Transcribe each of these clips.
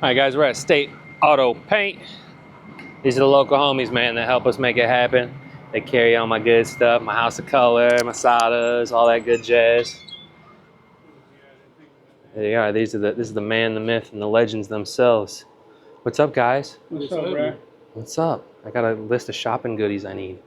Alright guys, we're at State Auto Paint. These are the local homies, man, that help us make it happen. They carry all my good stuff, my house of color, my sodas, all that good jazz. There they are. This is the man, the myth, and the legends themselves. What's up, guys? What's up, bro? What's up? I got a list of shopping goodies I need.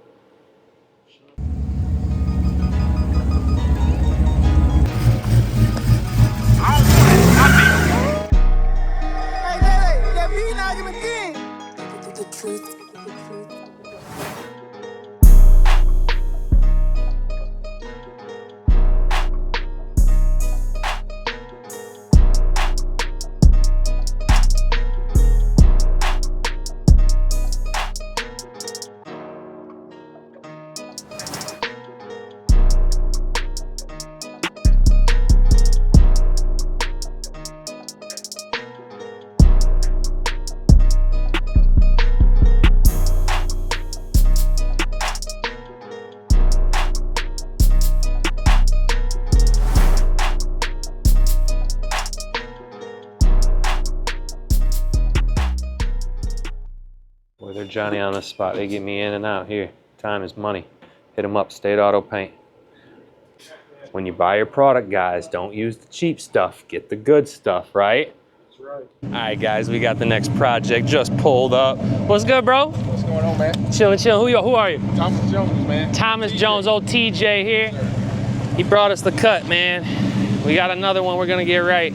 Boy, they're Johnny on the spot. They get me in and out here. Time is money. Hit them up, State Auto Paint. When you buy your product, guys, don't use the cheap stuff. Get the good stuff, right? That's right. All right, guys, we got the next project just pulled up. What's good, bro? What's going on, man? Chilling. Who are you? Thomas Jones, man. Thomas Jones, old TJ here. He brought us the cut, man. We got another one we're gonna get right.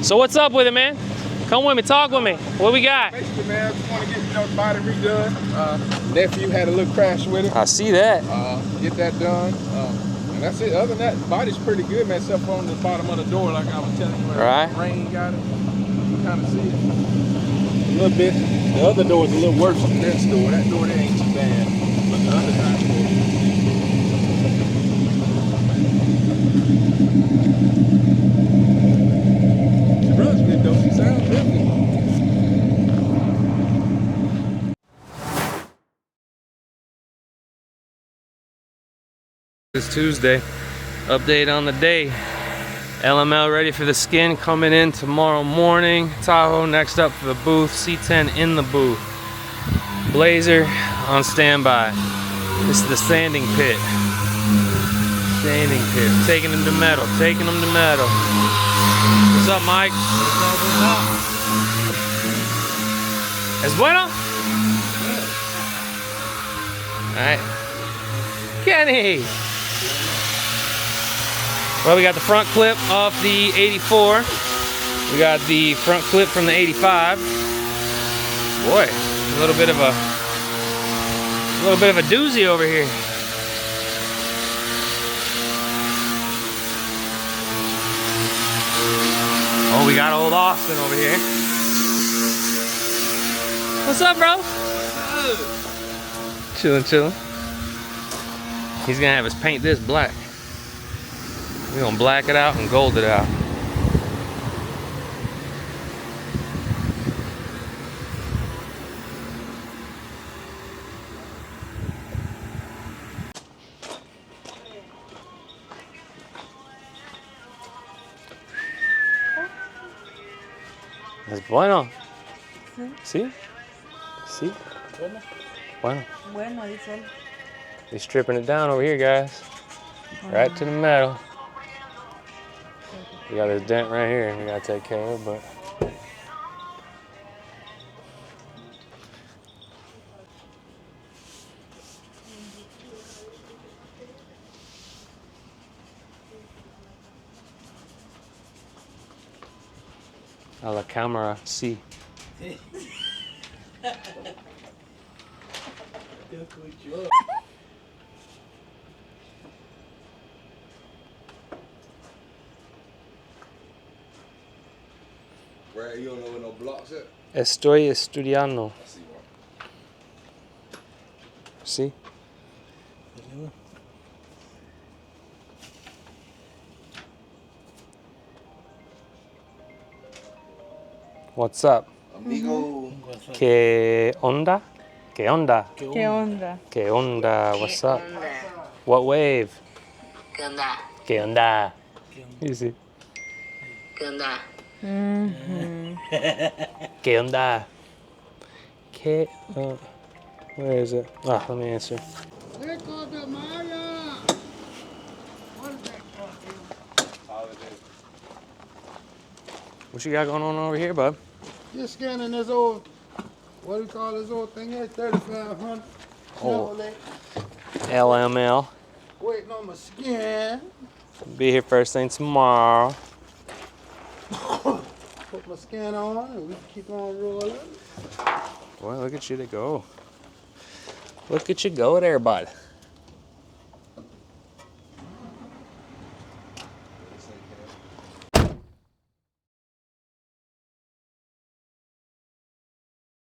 So what's up with it, man? Come with me, talk with me. What we got? Basically, man, I just want to get the body redone. Nephew had a little crash with it. I see that. Get that done. And that's it. Other than that, the body's pretty good, man, except for on the bottom of the door, like I was telling you. Right. The rain got it. You kind of see it. A little bit. The other door is a little worse than this door. That door there ain't too bad. But the other side door. She runs good, though. She sounds good. It's Tuesday. Update on the day. LML ready for the skin coming in tomorrow morning. Tahoe next up for the booth. C10 in the booth. Blazer on standby. This is the sanding pit. Sanding pit. Taking them to metal. Taking them to metal. What's up, Mike? What's up? Es bueno? Alright. Kenny! Well, we got the front clip off the 84. We got the front clip from the 85. Boy, a little bit of a doozy over here. Oh, we got old Austin over here. What's up, bro? Chillin'. He's gonna have us paint this black. We're gonna black it out and gold it out. Es bueno. ¿Sí? ¿Sí? Bueno. Bueno, dice él. He's stripping it down over here, guys. Right to the metal. We got this dent right here we gotta take care of, but a la cámara, sí. Where you don't know where no blocks at? Estoy estudiando. ¿Sí? What's up? Amigo. ¿Qué onda? ¿Qué onda? ¿Qué onda? ¿Qué onda? What's up? What wave? ¿Qué onda? ¿Qué onda? Easy. ¿Qué onda? Mm-hmm. ¿Qué onda? ¿Qué? Where is it? Ah, let me answer. What you got going on over here, bud? Just scanning this old, what do you call this old thing here? 3500 Oh. Chevrolet. LML. Waiting on my scan. Be here first thing tomorrow. Put my scan on and we can keep on rolling. Boy, look at you to go. Look at you go there, bud.